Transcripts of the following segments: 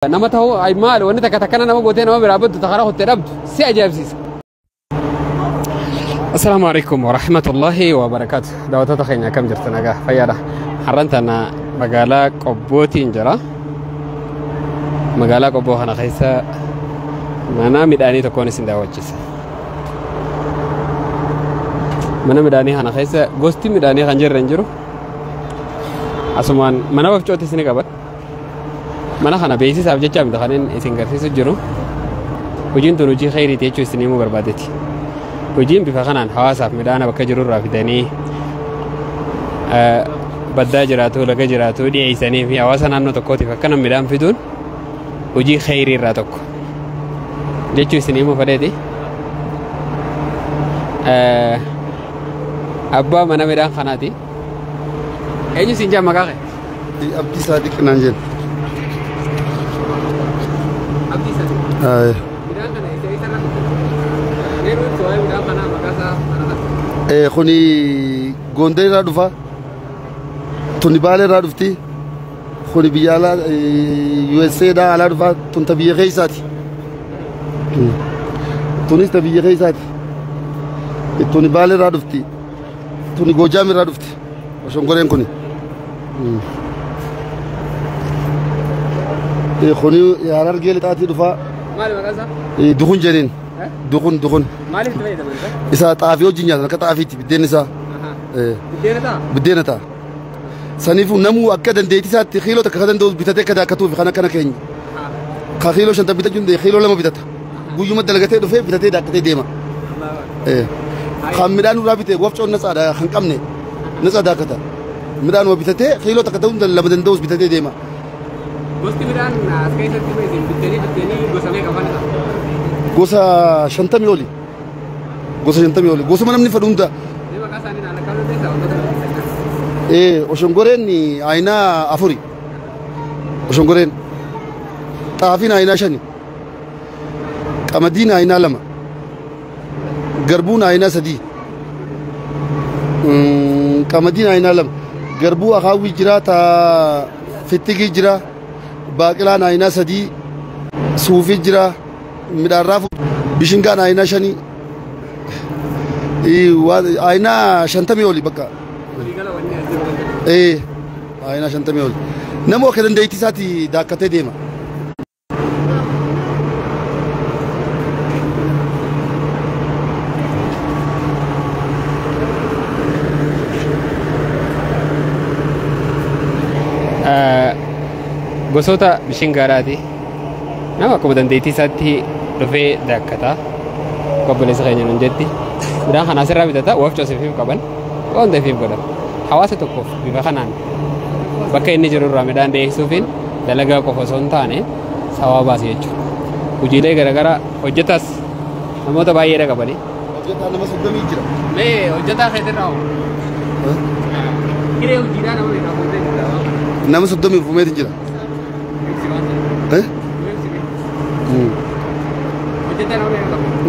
نمته أي مال وأنت كتكنا نما قوتين نما برابط تخرجوا تربط سأجاب سيس. السلام عليكم ورحمة الله وبركاته. دعوة تخيني كم جرتنا جا فيا حرنتنا مقالة قبوتي إنجرا مقالة قبوها أنا خيسة mana midani to koni sinda wajjisa mana midani hana khaisa gosti midani khanjer ranjiro asuman mana wafchoti sini kabat mana khana beisi sab jecha mi dakhanen isingarsi sujiro hujin tunuji khairi techu sini mu barbadeti hujin bi fakhanan hawasa midana bakajiro rafidani badda jiratu laga jiratu di isani fi hawasa nanno to koti fakana midan fidun huji khairi ratok jechu sini mu fadeti abba mana medan khanati enyu sinja magake abdi sadiq nanjen abdi sadiq medan kana ite sana neru soy medan kana magasa mana khoni gonde ra dufa tuni bale ra dufti khoni biyala USA da ala dufa tun tabiye ghaisati تونس تبي غيزات توني بالي رادفتي توني جوجامي رادفتي وشون قرين كوني خوني يا رجال تاتي دفا مالي مغازا دخون جرين دخون مالي تبي ده إسا تعافيو جينيا أنا كتعافيتي بدين إسا بدين تا سنيفو نمو أكيد ديتي سات خيلو تكادن دوز بيتاتي كذا كتوب خنا كنا كيني خيلو شنت بيتاجون ده خيلو لما بيتاتا guyuma dalagate dufe bitate dakate dema kham midanu rabite wafcho natsa da khan kamne natsa da kata midanu bitate khilo takatun dal labadan dos bitate dema gosti midan askaisa tibe biteni gosame kafana gosa shantami oli gosa manamni fadunda dema kasani na kalo desa oshongoren ni aina afuri oshongoren taafina aina shani قمدينا هنا لما قربونا هنا سدي قمدينا هنا لما قربو أخاوي جرا تا فتكي جرا باقلانا هنا سدي صوفي جرا مدارف بيشنغانا هنا شني هنا شنتمي ولي بكا هنا شنتمي ولي نمو كذا ديتي ساتي داكتة ديما gosoota bishin gaaraati nama akkuma dandeettii isaatti dhufee daakkata qobboleessa keenya nun jetti midhaan kana asirraa bitata wafco sifiif qaban waan ta'eef godhan hawaasa tokkoof bifa kanaan bakka inni jiru irraa midhaan dhiyeessuufiin dalagaa qofa osoo hin taane sawaa baase jechuudha hojiilee garaagaraa hojjetaas namoota baay'eedha qabani hojjetaa nama 30 jira mee hojjetaa keetirraa hiree hojiidhaa nama meeqa nama 30 fumeetiin jira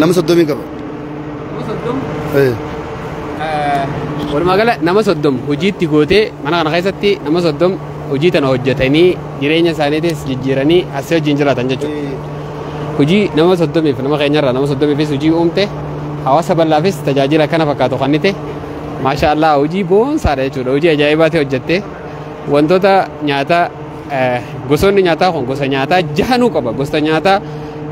nama 30 qaba walumaa gala nama 30 hojiitti gootee mana kana keessatti nama 30 hojii tana hojjetanii jireenya isaaniitis jijjiiranii asii wajjin jiraatan jechuudha hojii nama 30 fi nama keenyarraa nama 30 hojii uumte hawaasa bal'aafis tajaajila kana fakkaatu kannite maasha Allah hojii boonsaadha jechuudha hojii ajaa'ibaa ta'e hojjettee wantoota nyaataa gosoonni nyaataa kun gosa nyaataa jahanuu qaba gosa nyaataa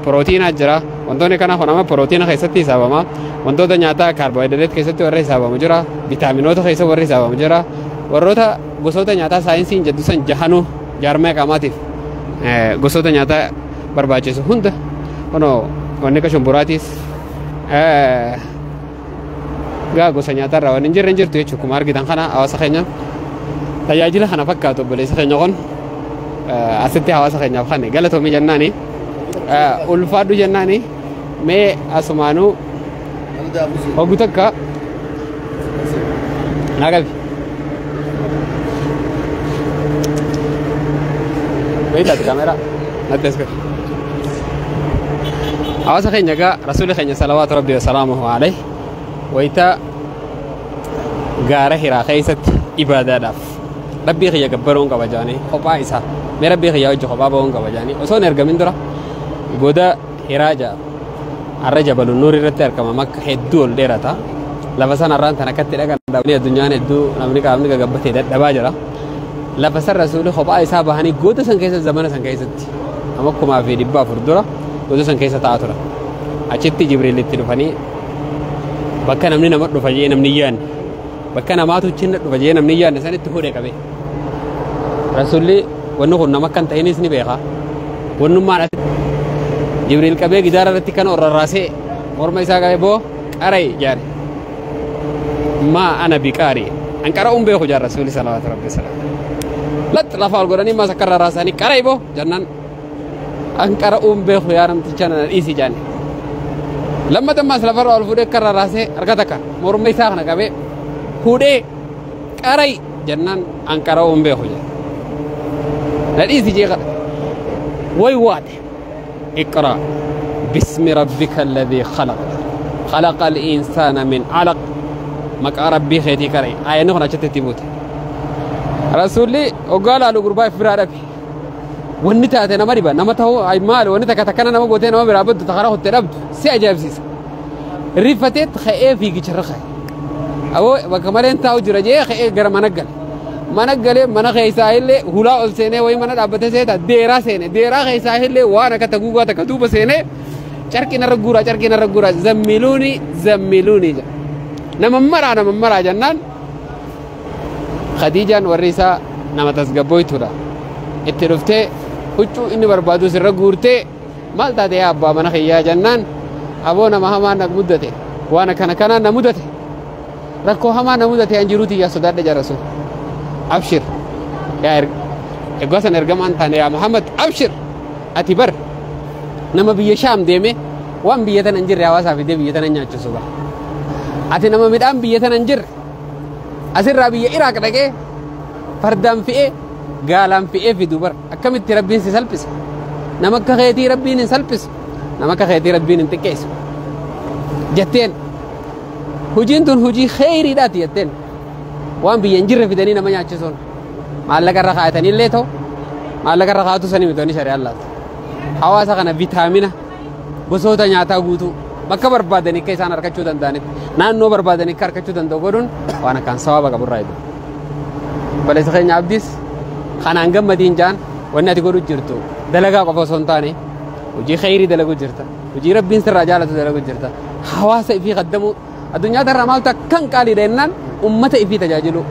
prootiinaa jira wantoonni kana kun amma prootiina keessatti hisaabama wantoota nyaataa kaarboohayidireet keessatti warra hisaabamu jira viitaaminoota keessa warra hisaabamu jira warroota gosoota nyaataa saayinsiin jedhu san jahanuu jaarmee qaamaatiif gosoota nyaataa barbaachisu hunda kunoo wanni akka shumburaatis gaa gosa nyaatarraa waan hin jirre hin jirtu jechuudha kuma argitan kana hawaasa keenya tajaajila kana fakkaatu obboleessa keenya kun asitti hawaasa keenyaaf kan galatoomii jennaani ulfaadhu jennaani mee asumaanuu hoggu takka naagabi beeytaati kaameraa natti as hawaasa keenya gaa rasuuli keenya salawaatu rabbi wasalaamuhu alayh wayita gaara hiraa keessatti ibaadaadhaaf rabbii kiyya gabbaruun qaba jaanii kophaa isaa ربي خيا وجه بابا ونقا وجاني وصون ارجع من درا جودا هراجا الرجبل النور يرتر كما مكة هدول ديرتا لبسنا ران تنكت لك دنيا الدنيا ندو أمريكا قبتي دباجرة لبس الرسول خبا إسابة هني جودا سنكيس الزمان سنكيست أمكم ما في دبا فردورا جودا سنكيس تعاطرا أشتي جبريل التلفوني بكنا مني نمر رفجينا منيان بكنا ما تجين رفجينا منيان نسأل تهوري كبي رسولي ونقول نمكن تهيني سني بيها ونما جبريل كبي جدار رتكان اور راسي اور ما يساق بو أري جاري ما أنا بكاري أنكر بيه جار رسولي صلى الله عليه وسلم لا تلافع القرآن ما سكر راساني كاري بو جنان أنكر بيه يارم تجانا إيسي جاني لما تم سلفر والفودي كرر راسه أركتك مرمي ساخنا كبي فودي كاري جنان أنكر بيه جار لا إيسي جيغ ويواد اقرأ باسم ربك الذي خلق الإنسان من علق مك ربي خيتي كري آية نخنا تتبوت رسولي وقال على قرباء فرارك ونتا أتنا مريبا نمته أي مال ونتا كتكنا نمو قوتين نمو برابد تخراه الترابد سيأجاب سيس رفتت خيئة في جرخة أو وكمالين تاو جرجي خيئة جرم منقل من خيساهل هلا ألسنة وين من أبتة سيد ديرا خيساهل وانا كتجوجا تكتوب سنة شركنا رجورا زملوني نممرا جنان خديجة ورثة نما تسقبوي ترى اترفته هجو إني بربادو سر رجورته مال تادي أبا من خيا جنان أبونا مهما نمدته وانا كنا نمدته ركو هما نمدته أنجروتي يا صدار جرسو أبشر يا إقواسا نرجمان ثاني يا محمد أبشر أتبر نما بيشام ديمه وان بيتنا ننجر يا واسا في دي بيتنا نياتشو سوبا أتي نما مدام بيتنا ننجر أسر ربي إراك لكي فردام فيه قالام فيه في دوبر أكمل ربين سلبس نما كخيتي ربين سلبس نما كخيتي ربين انتكيس جتين هجينتون هجي خيري داتي جتين وان بينجر في دنيا ما يعجزون ما لك الرخاءتني اللي تو ما لك الرخاء تسني متوني شريعة الله حواسا كنا فيتامينا بسوتا نياتا غوتو بكا بربادني كيسان أركتشو دندانت نانو بربادني كاركتشو دندوغورون وانا كان سوابا قبل رايدو بلس خيني عبديس خانا انقم مدين جان وانا تقولوا جرتو دلقا قفو سنتاني وجي خيري دلقو جرتا وجي ربين سر رجالة دلقو جرتا حواسا في قدمو الدنيا ترى مالتا كان قالي دينان أمته في تجاجلو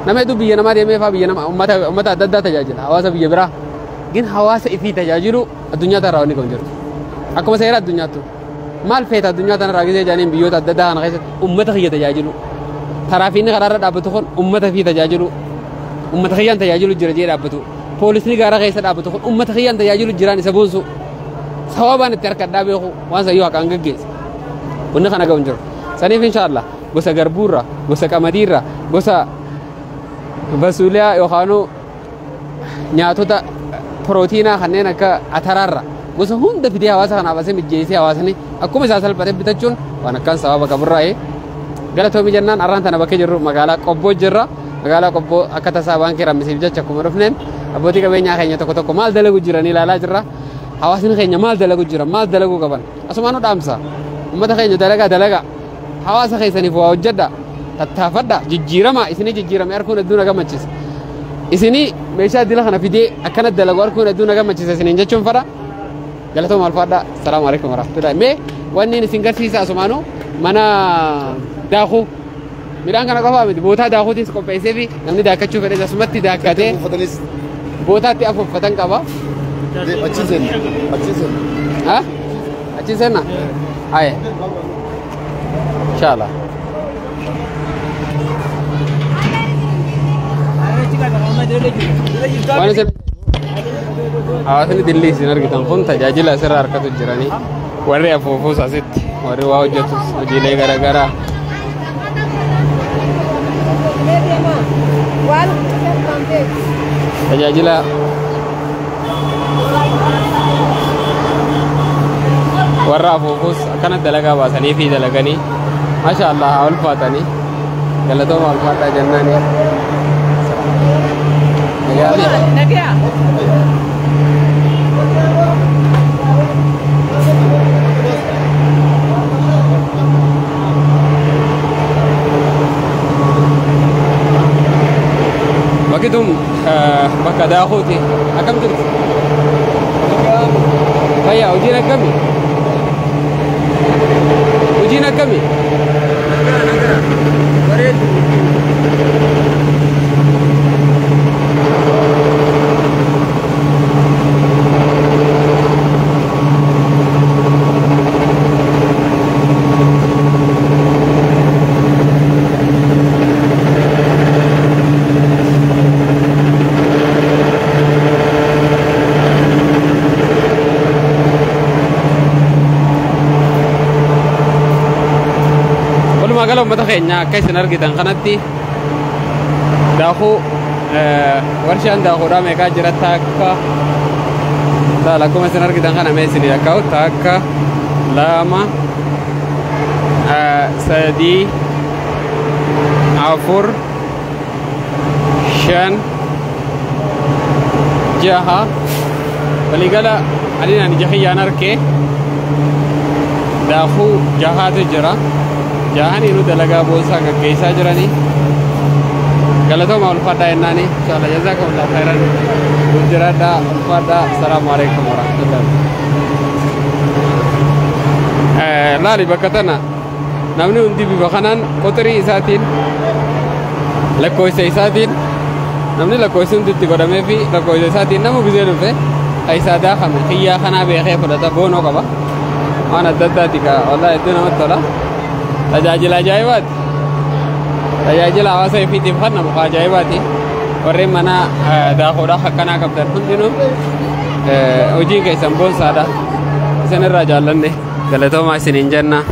نما يدو بيجي نما ديمه فا بيجي نما أمته أددا تجاجل حواسا بيجي برا جن حواسا في تجاجلو الدنيا ترى راني كونجر أكو مسيرة الدنيا تو مال فيتا الدنيا ترى راجع جانين بيوت أددا أنا خيس أمته هي تجاجلو ترى فيني قرار دابتوخون أمته في تجاجلو أمته هي تجاجلو جرجير دابتو بوليس ني قرار خيس دابتوخون أمته هي تجاجلو جيراني سبوسو ثوابان ترك دابيخو وانسا يوها كانجيس ونخنا كونجر سنيف إن شاء الله gosa garbuurra gosa qamadiirra gosa basuuliyaa yookaan nyaatota pirootiinaa kanneen akka ataraarra gosa hunda fidee hawaasa kanaaf asii mijjeessee hawaasni akkuma isaa salphatee bitachuun waan akkaan sababa qaburraa'ee galatoomii jennaan arraan tana bakkee jirru magaalaa qobboo jirra magaalaa qobboo akka tasaa waan kiramisiif jecha akkuma dhufneen abbootii qabeenyaa keenya tokko maal dalagu jiran ilaalaa jirra hawaasni keenya maal dalagu jira maal dalagu qaban asumaan dhaamsa ummata keenya dalaga حواسا خيساني فوا وجدا تتافدا جيجيرما اسني جيجيرما اركون ادونا غمچس اسني ميشا دلخنا فيدي اكنت دلغ اركون ادونا غمچس اسني نجچون فدا غلطو مالفادا السلام عليكم ورحمه الله مي واني سينغسيسا سمانو منا داخو ميران كان قفا بوتا داخو تيس كو بيسي في نمني داكچو فدا سمتي داكاته بوتا تي افو فتن قبا اچيسن ها اچيسن هاي إن شاء الله وانا سن awasni dilli sinar gitan kun tajajila sirra harkatu jirani warri afuufus asitti warri waa hojjetus hojiilee garagara tajajila warra afuufus akkana dalagaa baasanii fi dalaganii masha Allah ulfaatanii galatooma ulfaataa jennaani Begitu bakka daakuuti akkam jirti? Fayyaa hojiin akkamii? Hojiin akkamii? Bareedu. Kalau mata kayaknya kayak sinar kita kanati dahu warshan dahu dah mereka jerat takka dah laku sinar kita kan ambil sini kau takka lama sadi afur shan jaha baligala alina ni jahiya narke dahu jaha tu jera jahan ini udah lega bosa ke keisa jerani. Kalau tu mau lupa dah nani, soalnya jazakumullah khairan. Berjerada pada assalamualaikum warahmatullahi wabarakatuh. Lali bakatana, namni undi bibakanan koteri isatin, lekoi isatin, namni lekoi undi tiga orang mevi lekoi isatin, namu bisa lupa. Aisada kami, kia kana behe pada tabono kaba. Mana dada tiga, Allah itu nama tola. Tajajil ajaibat, tajajil awasai fitim kan nama ajaibati. Orang mana dah kodak kana kapten pun dino, uji kayak sambon sada, sana rajalan deh. Kalau tu masih ninjana.